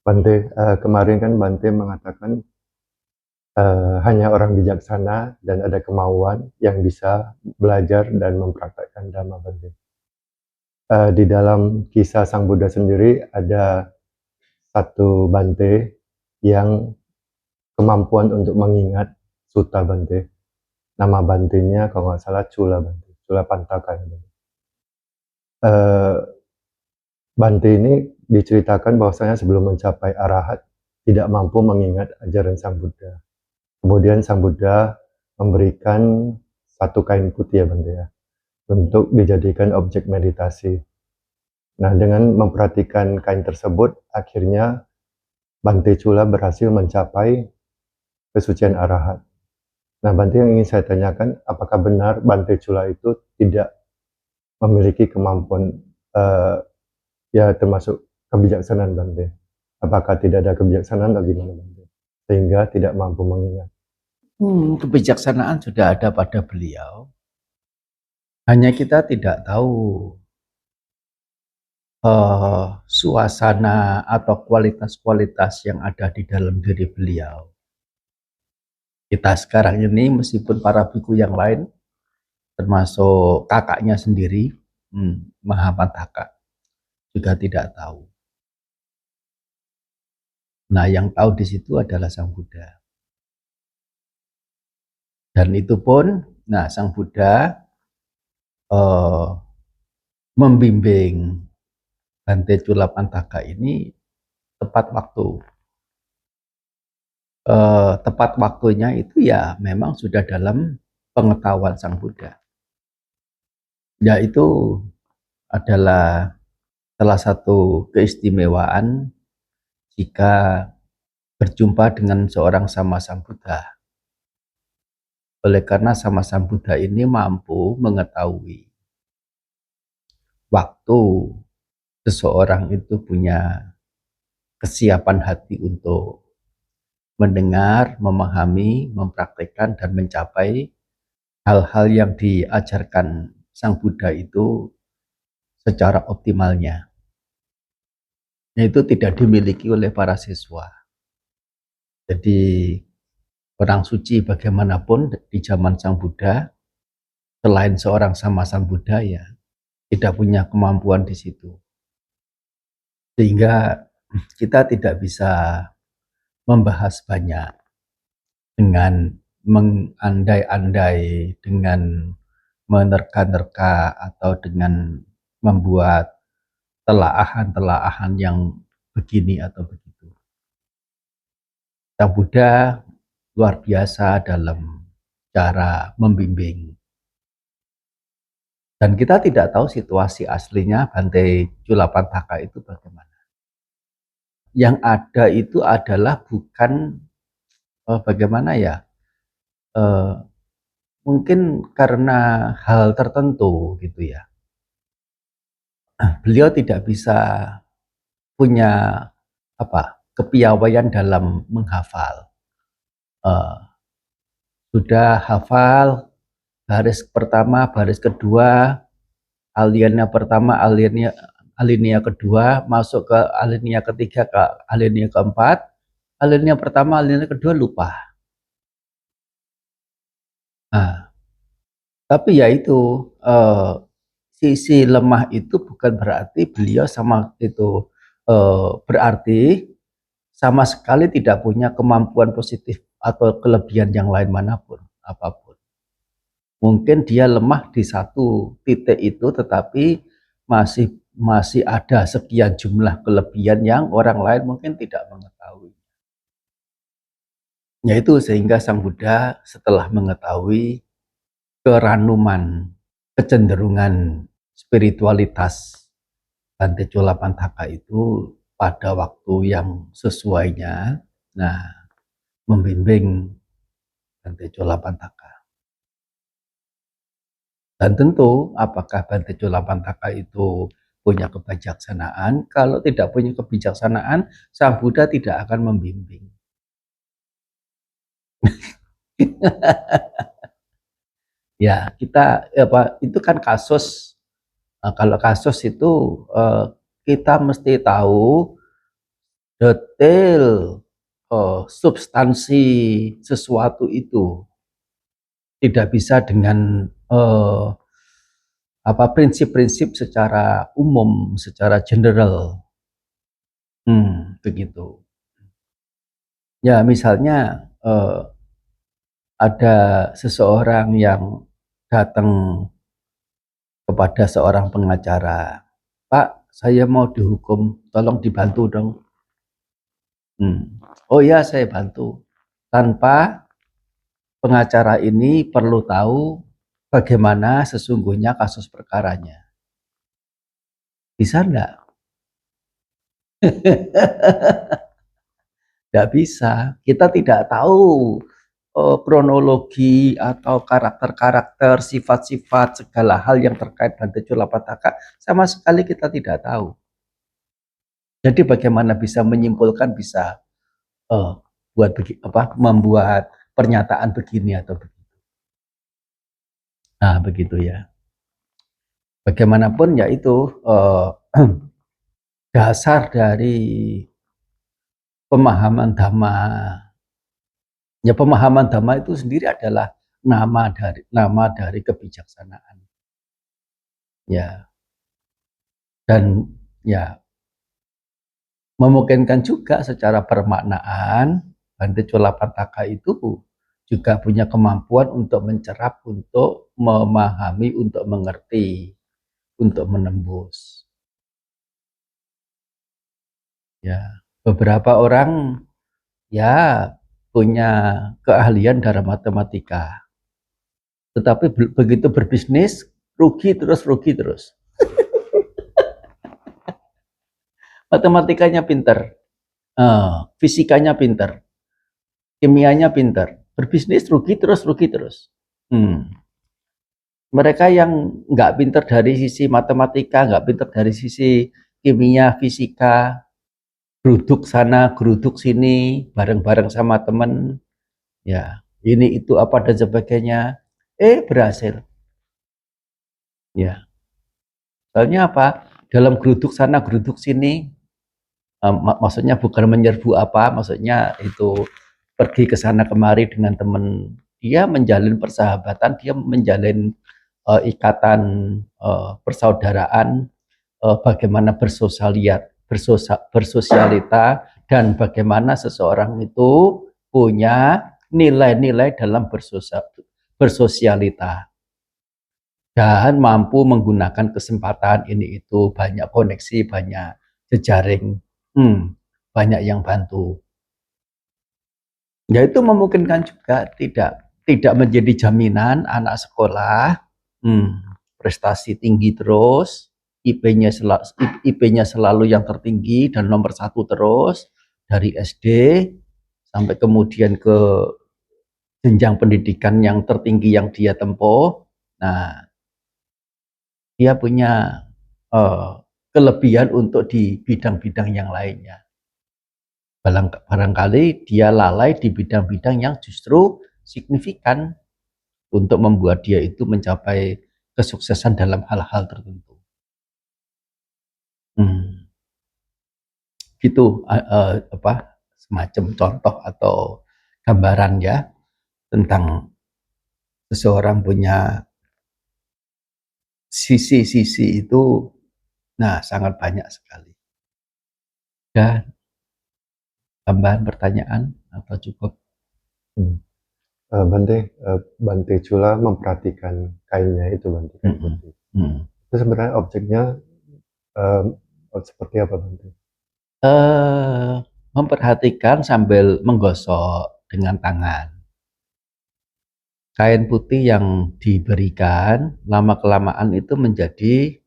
Bante, kemarin kan Bante mengatakan hanya orang bijaksana dan ada kemauan yang bisa belajar dan mempraktekkan Dhamma, Bante. Di dalam kisah Sang Buddha sendiri ada satu Bante yang kemampuan untuk mengingat sutta, Bante. Nama Bantenya kalau nggak salah Cula, Bante. Cula Pantaka, Bante. Bante ini diceritakan bahwasanya sebelum mencapai arahat tidak mampu mengingat ajaran Sang Buddha. Kemudian Sang Buddha memberikan satu kain putih, ya Bante, ya, untuk dijadikan objek meditasi. Nah, dengan memperhatikan kain tersebut, akhirnya Bante Cula berhasil mencapai kesucian arahat. Nah, Bante, yang ingin saya tanyakan, apakah benar Bante Cula itu tidak memiliki kemampuan, ya termasuk kebijaksanaan, Bante? Apakah tidak ada kebijaksanaan atau gimana, Bante? Sehingga tidak mampu mengingat. Kebijaksanaan sudah ada pada beliau. Hanya kita tidak tahu suasana atau kualitas-kualitas yang ada di dalam diri beliau. Kita sekarang ini meskipun para biku yang lain, termasuk kakaknya sendiri, Mahapantaka, juga tidak tahu. Nah, yang tahu di situ adalah Sang Buddha. Dan itu pun, Sang Buddha membimbing Bante Cula Pantaka ini tepat waktu. Tepat waktunya itu ya memang sudah dalam pengetahuan Sang Buddha. Yaitu adalah salah satu keistimewaan jika berjumpa dengan seorang sama Sang Buddha. Oleh karena sama Sang Buddha ini mampu mengetahui waktu seseorang itu punya kesiapan hati untuk mendengar, memahami, mempraktekkan, dan mencapai hal-hal yang diajarkan Sang Buddha itu secara optimalnya. Itu tidak dimiliki oleh para siswa. Jadi orang suci bagaimanapun di zaman Sang Buddha, selain seorang sama Sang Buddha, ya tidak punya kemampuan di situ. Sehingga kita tidak bisa membahas banyak dengan mengandai-andai, dengan menerka-nerka, atau dengan membuat telaahan-telaahan yang begini atau begitu. Sang Buddha luar biasa dalam cara membimbing. Dan kita tidak tahu situasi aslinya Bante Cula Pantaka itu bagaimana. Yang ada itu adalah bukan bagaimana ya, mungkin karena hal tertentu gitu ya. Beliau tidak bisa punya kepiawaian dalam menghafal. Sudah hafal baris pertama, baris kedua, alinea pertama, alinea kedua, masuk ke alinea ketiga, ke alinea keempat, alinea pertama, alinea kedua lupa. Nah, tapi ya itu sisi lemah itu bukan berarti beliau sama itu berarti sama sekali tidak punya kemampuan positif atau kelebihan yang lain manapun, apapun. Mungkin dia lemah di satu titik itu, tetapi masih ada sekian jumlah kelebihan yang orang lain mungkin tidak mengetahui. Yaitu sehingga Sang Buddha setelah mengetahui keranuman, kecenderungan spiritualitas Bante Cula Pantaka itu pada waktu yang sesuainya, membimbing Bante Cula Pantaka. Dan tentu apakah Bante Cula Pantaka itu punya kebijaksanaan? Kalau tidak punya kebijaksanaan, Sang Buddha tidak akan membimbing. Ya, kita itu kan kasus. Kalau kasus itu kita mesti tahu detail substansi sesuatu itu, tidak bisa dengan prinsip-prinsip secara umum, secara general. Begitu. Ya, misalnya ada seseorang yang datang kepada seorang pengacara, "Pak, saya mau dihukum, tolong dibantu dong." Oh ya, saya bantu. Tanpa pengacara ini perlu tahu bagaimana sesungguhnya kasus perkaranya. Bisa enggak? Enggak bisa. Kita tidak tahu kronologi atau karakter-karakter, sifat-sifat, segala hal yang terkait Bante Culapataka, sama sekali kita tidak tahu. Jadi bagaimana bisa menyimpulkan, bisa membuat pernyataan begini atau begitu. Nah, begitu ya. Bagaimanapun yaitu dasar dari pemahaman Dhamma. Ya, pemahaman Dhamma itu sendiri adalah nama dari kebijaksanaan. Ya. Dan ya, memungkinkan juga secara permaknaan Bante Culapataka itu juga punya kemampuan untuk mencerap, untuk memahami, untuk mengerti, untuk menembus. Ya, beberapa orang ya punya keahlian dalam matematika, tetapi begitu berbisnis rugi terus. Matematikanya pinter, fisikanya pinter, kimianya pinter, berbisnis rugi terus. Mereka yang nggak pinter dari sisi matematika, nggak pinter dari sisi kimia, fisika, geruduk sana, geruduk sini, bareng-bareng sama temen, ya ini itu apa dan sebagainya, berhasil. Ya, soalnya apa? Dalam geruduk sana, geruduk sini, maksudnya bukan menyerbu apa, maksudnya itu pergi ke sana kemari dengan teman, dia menjalin persahabatan, dia menjalin ikatan persaudaraan, bagaimana bersosialita, dan bagaimana seseorang itu punya nilai-nilai dalam bersosialita dan mampu menggunakan kesempatan ini itu, banyak koneksi, banyak jejaring, banyak yang bantu. Ya, itu memungkinkan juga, tidak menjadi jaminan anak sekolah prestasi tinggi terus, IP-nya selalu yang tertinggi dan nomor 1 terus dari SD sampai kemudian ke jenjang pendidikan yang tertinggi yang dia tempuh. Nah, dia punya kelebihan untuk di bidang-bidang yang lainnya. Barangkali dia lalai di bidang-bidang yang justru signifikan untuk membuat dia itu mencapai kesuksesan dalam hal-hal tertentu. Gitu semacam contoh atau gambaran ya tentang seseorang punya sisi-sisi itu, nah sangat banyak sekali. Dan tambahan pertanyaan atau cukup? Bante Cula memperhatikan kainnya itu, Bante, kain putih. Itu sebenarnya objeknya seperti apa, Bante? Memperhatikan sambil menggosok dengan tangan. Kain putih yang diberikan lama-kelamaan itu menjadi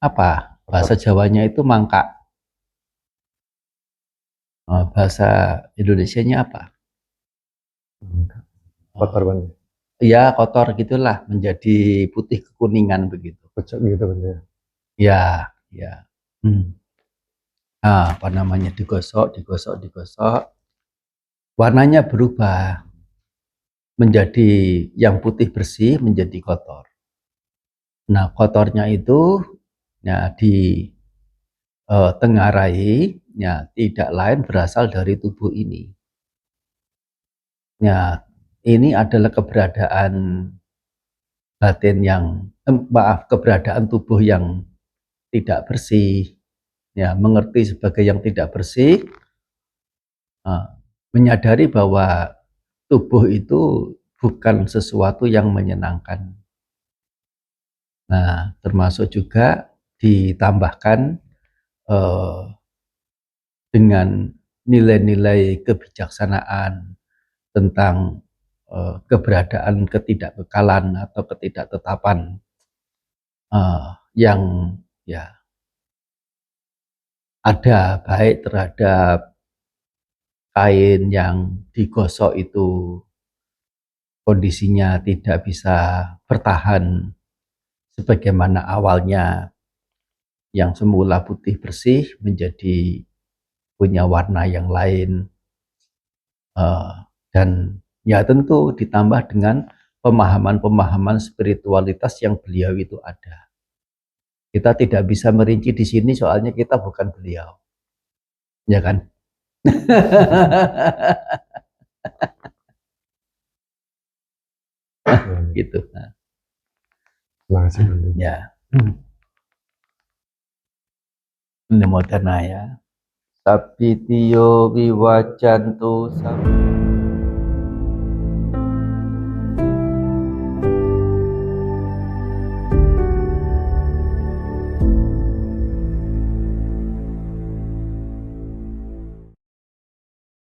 apa? Bahasa Jawanya itu mangkak. Bahasa Indonesianya apa? Kotor, Bante. Ya, kotor gitulah, menjadi putih kekuningan begitu. Pucat gitu, Bante. Ya. Nah, apa namanya, digosok, warnanya berubah menjadi yang putih bersih menjadi kotor. Nah, kotornya itu ya ditengarai, ya tidak lain berasal dari tubuh ini. Ya, ini adalah keberadaan batin yang keberadaan tubuh yang tidak bersih, ya, mengerti sebagai yang tidak bersih, menyadari bahwa tubuh itu bukan sesuatu yang menyenangkan. Nah, termasuk juga ditambahkan dengan nilai-nilai kebijaksanaan tentang keberadaan ketidakkekalan atau ketidaktetapan yang ya ada, baik terhadap kain yang digosok itu kondisinya tidak bisa bertahan sebagaimana awalnya, yang semula putih bersih menjadi punya warna yang lain, dan ya tentu ditambah dengan pemahaman-pemahaman spiritualitas yang beliau itu ada. Kita tidak bisa merinci di sini soalnya kita bukan beliau, ya kan? Gitu. Nah, Terima kasih Bante. ya. Ini moderna ya. Sapitiyo viwacantu